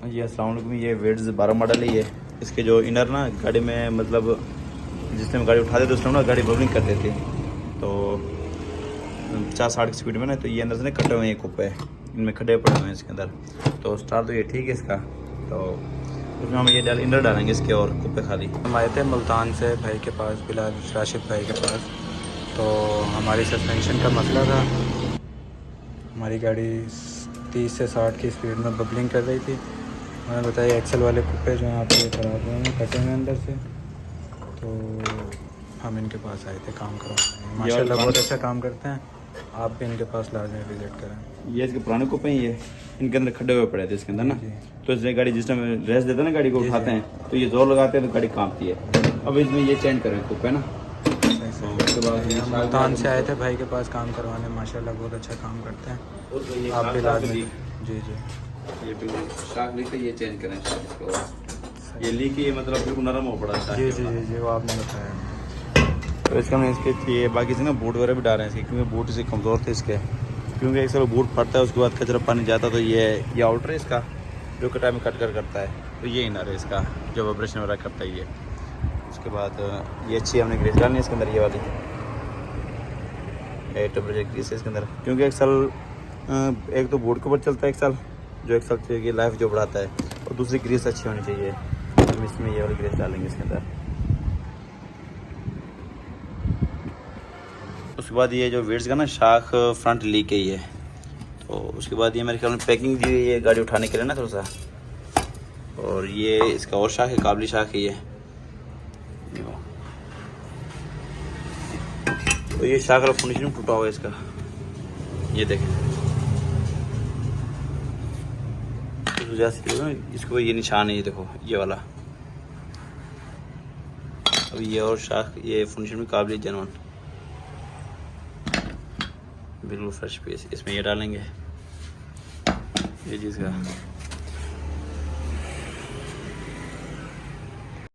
ये अस्सलाम वालेकुम। ये वेट्स 12 मॉडल है। ये इसके जो इनर ना गाड़ी में मतलब जिस टाइम गाड़ी उठाते थे उस टाइम ना गाड़ी बबलिंग करते थे, तो 50-60 की स्पीड में ना, तो ये अंदर से ना कटे हुए हैं कुप्पे, इनमें खड्डे पड़े हुए हैं इसके अंदर। तो स्टार्ट तो ये ठीक है इसका, तो उसमें हम ये इनर डालेंगे इसके और कुप्पे खाली। हम आए थे मुल्तान से भाई के पास, बिलाल राशिद भाई के पास। तो हमारी सस्पेंशन का मसला था। हमारी गाड़ी 30 से 60 की स्पीड में बबलिंग कर रही थी। उन्होंने बताया एक्सल वाले कुप्पे जो हैं आपके ख़राब हुए हैं, कटे हुए अंदर से। तो हम इनके पास आए थे काम करवाने। माशाल्लाह बहुत अच्छा काम करते हैं। आप भी इनके पास लाजमी विज़िट करें। ये इसके पुराने कुप्पे हैं, ये इनके अंदर खड्डे हुए पड़े थे इसके अंदर ना, तो इसलिए गाड़ी जिस टाइम रेस देते हैं ना, गाड़ी को उठाते हैं तो ये जोर लगाते हैं तो गाड़ी कांपती है। अब इसमें ये चेंज करें कुप्पे ना। उसके बाद हम मुल्तान से आए थे भाई के पास काम करवाने। माशाल्लाह बहुत अच्छा काम करते हैं। आप भी लाजमी। जी ये बिल्कुल शाक लीक है, ये चेंज करें इसको। ये लीक ये मतलब बिल्कुल नरम हो पड़ा है। जी जी जी जी वो आपने बताया। तो इसका मैं इसके ये बाकी से ना बूट वगैरह भी डाल रहे हैं इसके, क्योंकि बूट से कमज़ोर थे इसके, क्योंकि एक साल बूट फटता है उसके बाद कचरा पानी जाता, तो ये आउटर है इसका जो कटाई में कट कर करता है, तो ये इनर है इसका जो ऑपरेशन वगैरह करता है ये। उसके बाद ये अच्छी हमने ग्रीस डालनी है इसके अंदर, ये वाली ग्रीस है इसके अंदर, क्योंकि एक साल एक तो बूट के ऊपर चलता है एक साल, जो एक साल की लाइफ जो बढ़ाता है, और दूसरी ग्रीस अच्छी होनी चाहिए। हम इसमें ये वाली ग्रीस डालेंगे इसके अंदर। उसके बाद ये जो वेट्स का ना शाख फ्रंट लीक है ये, तो उसके बाद ये मेरे ख्याल में पैकिंग दी हुई है गाड़ी उठाने के लिए ना थोड़ा सा। और ये इसका और शाख है, काबली शाख है ये। तो ये शाख वाला फिनिशिंग टूटा हुआ है इसका, ये देखें। तो जैसे इसको ये निशान है, ये देखो ये वाला। अब ये और शाख ये फिनिशिंग में काबली जनवन बिल्कुल फ्रेश पीस, इसमें ये डालेंगे ये चीज़ का।